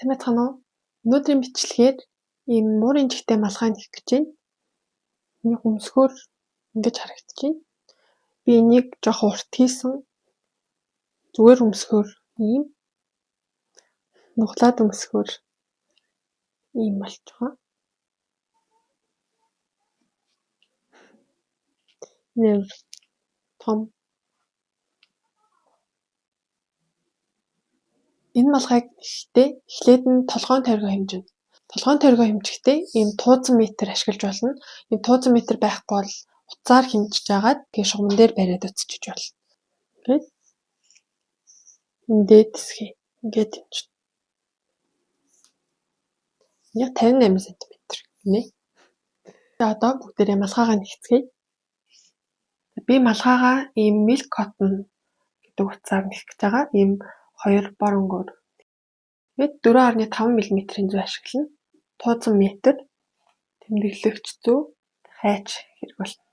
Сайн байцгаана уу? Өнөөдрийн бичлэгээр ийм муурын жигтэй малгай нэх гэж байна. Энийг өмсгөөр ингэж харагдаж байна. Би энийг жоох урт хийсэн. Зүгээр өмсгөөр ийм нуглаад өмсгөөр ийм болж байгаа. Нэр том. Энэ малгайг нэхдээ эхлээд нь толгойн тойргоо хэмжинэ. Толгойн тойргоо хэмжихдээ ийм тууцан метр ашиглаж болно. Ийм тууцан метр байхгүй бол утсаар хэмжиж агаад тэгээ шугамн дээр бариад өцөж болно. Ингээд энэ дээд хэсгийг ингээд хэмжинэ. Яг 58 см гинэ. За одоо бүгдээрээ малгайгаа нэгтгэе. Би малгайгаа ийм milk cotton гэдэг утсаар нэх гэж байгаа. Ийм 2 боронгоор. Тэгээд 4.5 мм-ийн зүй ашиглана. Тууцан метр тэмдэглэгч зүү хайч хэрэг болно.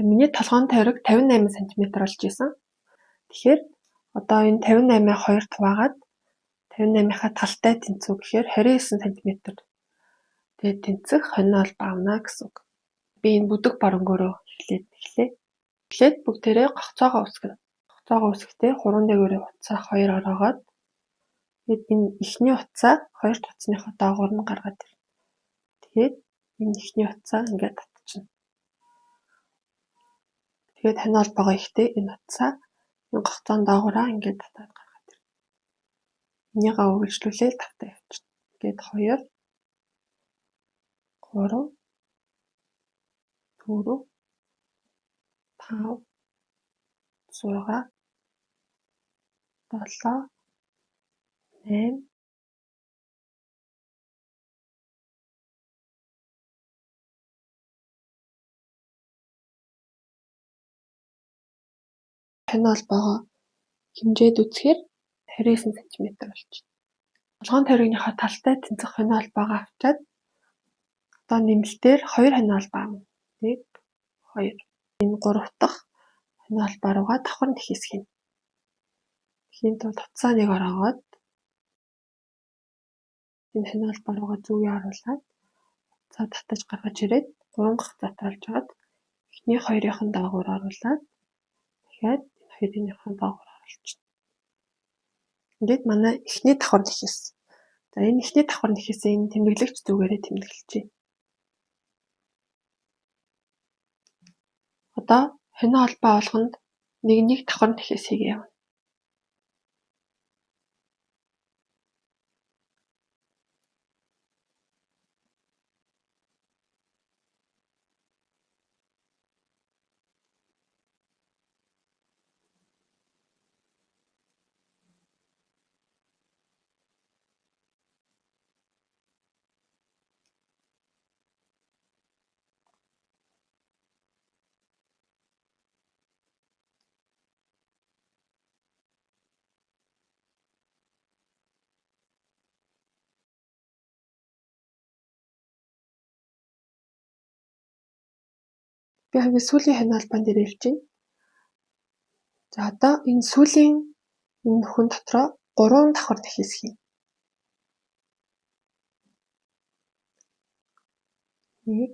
Миний толгойн тойрог 58 см болж исэн. Тэгэхээр одоо энэ 58-аа 2 хуваагаад 58-ийнхаа талтай тэнцүү гэхээр 29 см. Тэгээд тэнцэх хоньоо бол баавна гэсэн үг. Би энэ бүдэг боронгоороо эхлээд бүгдээрээ гогцоогоо үсгэнэ. Гогцоогоо үсгэхдээ хуруунд дээгүүрээ утсаа 2 ороогоод тэгээд энэ эхний утсаа 2 утасныхаа доогуур нь гаргаад ирнэ. Тэгээд энэ эхний утсаа ингээд татчихна. Тэгээд хоньоо байгаа ихтэй энэ утсаа энэ гогцоон доогоороо ингээд татаад гаргаад ирнэ. Энийгээ үргэлжлүүлээд тавтаа явчихна. Ингээд 2 3 4 5 6 7 8 хоньоо байгаа хэмжээд үзэхээр 29 см болчихно. Толгойн тойрогийнхаа талтай тэнцэх хоньоо байгаа авчаад одоо нэмэлтээр 2 хоньоо баавна. 1 2 энэ 3 дахь хоньоо руугаа давхар нэг хэсгийг. Тэхийн тулд утсаа нэг ороогоод энэ хоньоо руугаа зүгөө оруулаад утсаа татаж гаргаж ирээд 3 гогцоотой болж байгаад эхний 2-ын доогуур оруулаад дахиад энэ 2-ын доогуур оруулчихна. Ингээд манай эхний давхар нэхээс. За энэ эхний давхар нэхээсээ энэ тэмдэглэгч зүгээрээ тэмдэглэжээ. Одоо хоньоо холбоо болгонд нэг давхар нэхээс хийгээ явна. Би хамгийн сүүлийн хоньоо холбоон дээр ирж байна. За одоо энэ сүүлийн энэ нөхөн дотроо 3 давхар нэхээс хийнэ. 1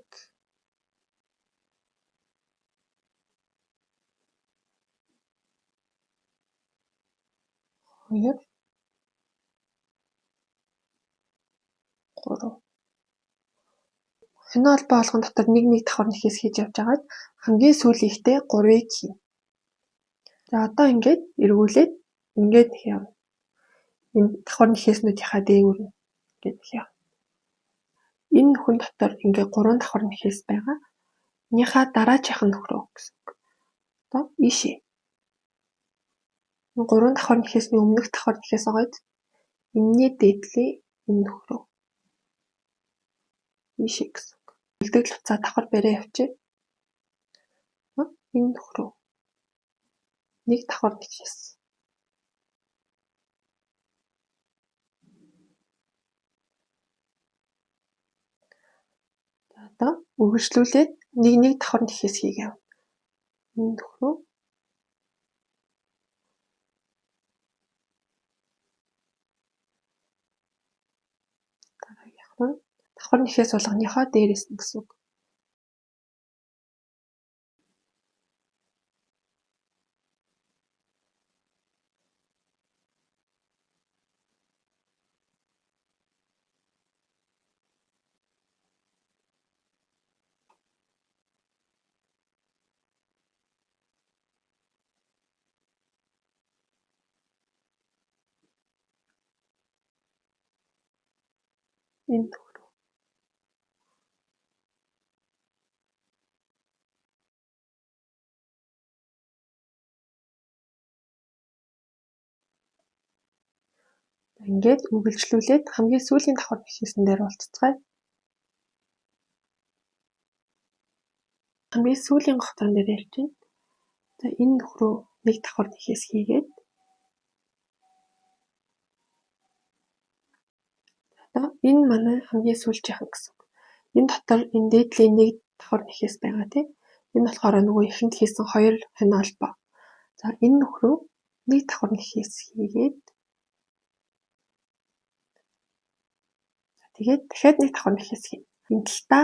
2 3 хоньоо холбоо болгон дотор нэг давхар нэхээс хийж явж байгаад хамгийн сүүлийнхтэй 3-ыг хийнэ. За одоо ингээд эргүүлээд ингээд явна. Энэ давхар нэхээснүүдийнхаа дээгүүр ингээд явна. Энэ нөхөн дотор ингээд 3 давхар нэхээс байгаа. Энийхээ дараачих нь нөхрөө гэсэн үг. Одоо ийшээ. Энэ 3 давхар нэхээсний өмнөх давхар нэхээс байгаад энэний дээдлээ энэ нөхрөө. Ийшээ гэсэн үг. Бэлтгэл утсаа давхар бариа явчих. Энэ нөхрөө. Нэг давхар нэхээс. Одоо үргэлжлүүлээд нэг давхар нэхээс хийгээ явна. Энэ нөхрөө. Дараагийнх нь давхар нэхээс болгоныхоо дээрээс нь гэсэн үг. Энэ төгрөг. Ингээд үргэлжлүүлээд хамгийн сүүлийн давхар нэхээсэн дээр болцгоё. Хамгийн сүүлийн гогцон дээр ярьж байна. За энэ нөхрөө нэг давхар нэхээс хийгээд одоо энэ манай хамгийн сүүлчийнхэн гэсэн үг. Энэ дотор энэ дээдлийн нэг давхар нэхээс байгаа тийм. Энэ болохоор нөгөө ихэнд хийсэн 2 хонь албаа. За энэ нөхрөө нэг давхар нэхээс хийгээд тэгээд дахиад нэг давхар нэхээс хийнэ. Энэ талдаа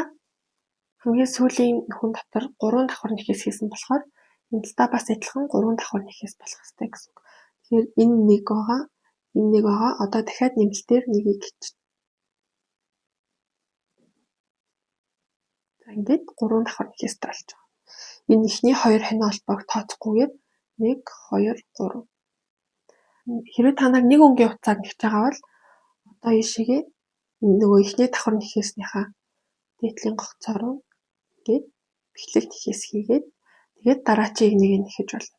хамгийн сүүлийн нөхөн дотор 3 давхар нэхээс хийсэн болохоор энэ талдаа бас адилхан 3 давхар нэхээс болох хэрэгтэй гэсэн үг. Тэгэхээр энэ нэг байгаа. Одоо дахиад нэмэлтээр нэгийг хийчих. За ингээд 3 давхар нэхээс болж байгаа. Энэ ихний 2 хонь албааг тооцохгүйгээр 1 2 3. Хэрвээ та нар нэг өнгийн хугацааг нэхэж байгаа бол одоо ийшээгээ нөгөө ихний давхар нэхээснийхаа дээдлийн гогцоо руу ингээд бэхлэг нэхээс хийгээд тэгээд дараачийг нэг нь нэхэж болно.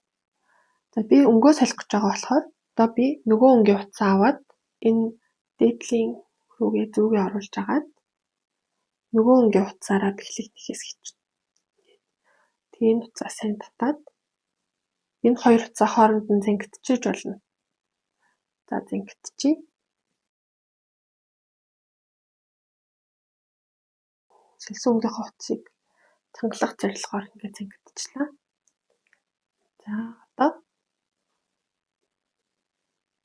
За би өнгөө солих гэж байгаа болохоор одоо би нөгөө өнгийн утсаа аваад энэ дээдлийн рүүгээ зүүгээ оруулж агаад нөгөө өнгийн утсаараа бэхлэг нэхээс хийчихнэ. Тэгээ энэ утсаа сайн татаад энэ хоёр утсаа хооронд нь зангидчихж болно. За зангидчихъя. Сэлсэн өнгийнхөө утсыг цангалах зорилгоор ингээд зангидчихлаа. За одоо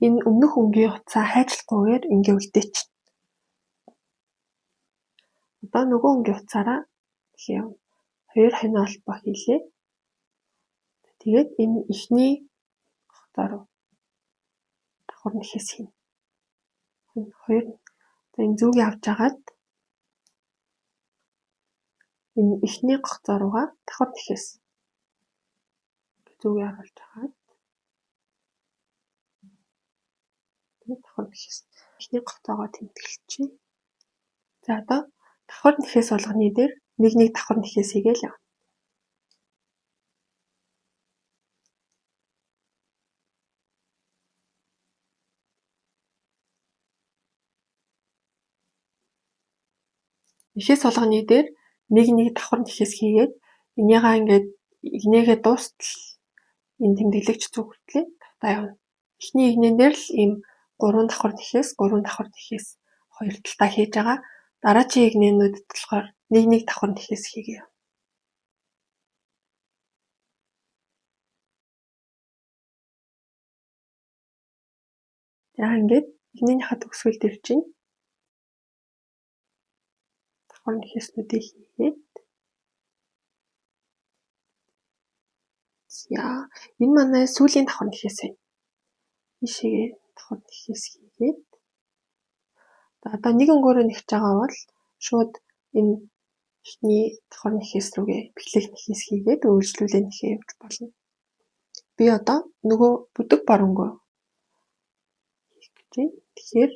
энэ өмнөх өнгийн утсаа хайчлахгүйгээр ингээ үлдээчихнэ. Одоо нөгөө өнгийн утсаараа хийв. 2 хонь албаа хийлээ. Тэгээд энэ ихний гогцоо руу давхар нэхээс хийнэ. 2 энэ зүгийг авч агаад энэ ихний гогцоо руугаа давхар нэхээс зүгийг оруулж агаад давхар нэхээс ихний гогцоогоо тэмдэглэчихье. За одоо давхар нэхээс болгоны дээр нэг давхар нэхээс хийгээл явна. Нэхээс болгоны дээр нэг давхар нэхээс хийгээд энийгаа ингээд игнээгээ дуустал энэ тэмдэглэгч зүг хүртлээ тавтаа явна. Эхний игнэн дээр л ийм 3 давхар нэхээс 2 талтаа хийж байгаа. Дараачийн игнэнүүдэд болохоор нэг давхар нэхээс хийгээ. За ингээд игнэнийхээ төгсгөл дээр чинь давхар нэхээснүүдийг хийгээд энэ манай сүүлийн давхар нэхээс байна. Ишээгээ давхар нэхээс хийгээд одоо нэг өнгөөрөө нэхэж байгаа бол шууд энэ ихний давхар нэхээс рүүгээ бэхлэг нэхээс хийгээд үргэлжлүүлээ нэхээ явж болно. Би одоо нөгөө бүдэг боронгоо хийх гэж байна. Тэгэхээр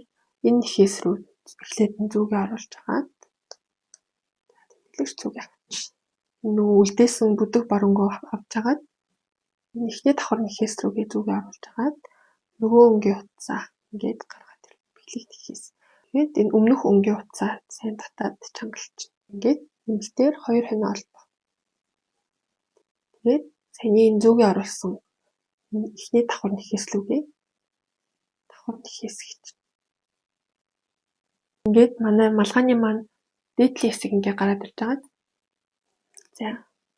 энэ нэхээс рүү эхлээд нь зүгээ оруулж агаад тэмдэглэгч зүгээ авчих. Нөгөө үлдээсэн бүдэг боронгоо авч агаад энэ ихний давхар нэхээс рүүгээ зүгээ оруулж агаад нөгөө өнгийн утсаа ингээд гаргаад бэхлэг нэхээс. Тэгээд энэ өмнөх өнгийн утсаа сайн татаад чангалчих. Ингээд нэмэлтээр 2 хонь албаа. Тэгээд саяны энэ зүгээ оруулсан ихний давхар нэхээс лүгээ давхар нэхээс хийчих. Ингээд манай малгайны маань дээдлийн хэсэг ингээ гараад ирж байгаа. За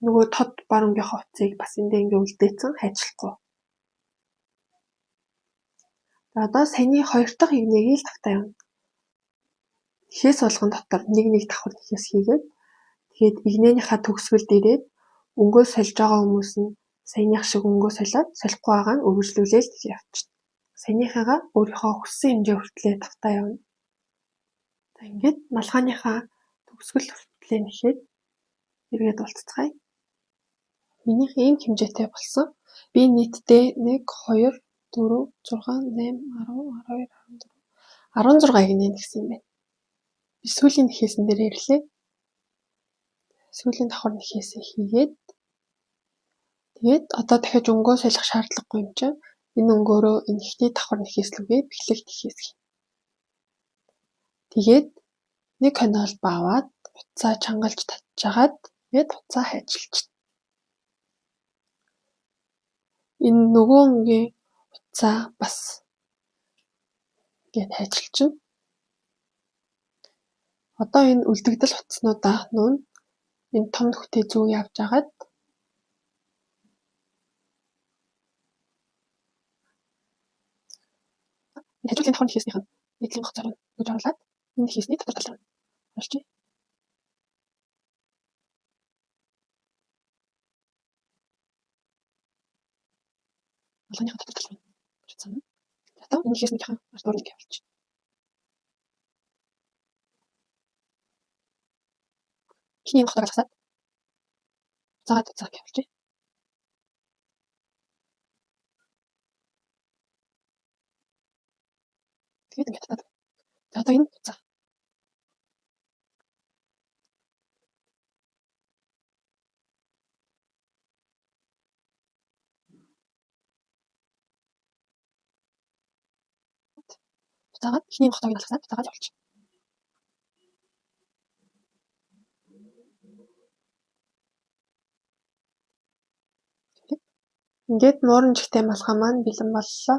нөгөө тод боронгийнхоо утсыг бас эндээ ингээ үлдээсэн хайчлахгүй. За одоо саяны 2 дахь игнийг л тавтаа явна. Нэхээс болгон дотор нэг давхар нэхээс хийгээд тэгээд игнэнийхээ төгсгөл дээрээ өнгөө сольж байгаа хүмүүс нь саяных шиг өнгөө солиод солихгүй байгаа нь үргэлжлүүлээл явчихна. Саяныхаагаа өөрийнхөө хүссэн хэмжээ хүртлээр тавтаа явна. За ингээд малгайныхаа төгсгөл хүртлээр нэхэд эргээд уулзцгаая. Минийх ийм хэмжээтэй болсон. Би нийтдээ 1 2 4 6 8 10 12 14 16 игнээ нэгсэн юм байна. Би сүүлийн нэхээсэн дээр ирлээ. Сүүлийн давхар нэхээсээ хийгээд тэгээд одоо дахиад өнгөө солих шаардлагагүй юм чинь энэ өнгөөрөө энэ ихний давхар нэхээс лүгээ бэхлэх нэхээс хий. Тэгээд нэг хонол баваад буцаа чангалж татчихагаад тэгээд буцаа хайчилчихна. Энэ нөгөө өнгийн буцаа бас ингээд хайчилчихна. Одоо энэ үлдэгдэл утаснуудаа нүүн энэ том нүхтэй зүг явж агаад хажуугийн давхар нэхээснийх нь нэгэн гоцоор нь гэж оруулаад энэ хийсний дотор талаар орчих. Малгайныхаа дотор талаар чицсан. Одоо энэ хийснийхээ артуурыг явуулчих. Ихний хотоор алгасаад цаагаад цааг явуулчих. Тэгээд ингээд татаад. За одоо энэ цаа. Цаагаад ихний хотоор алгасаад цаагаад явуулчих. Ингээд муурын жигтэй малгай маань бэлэн боллоо.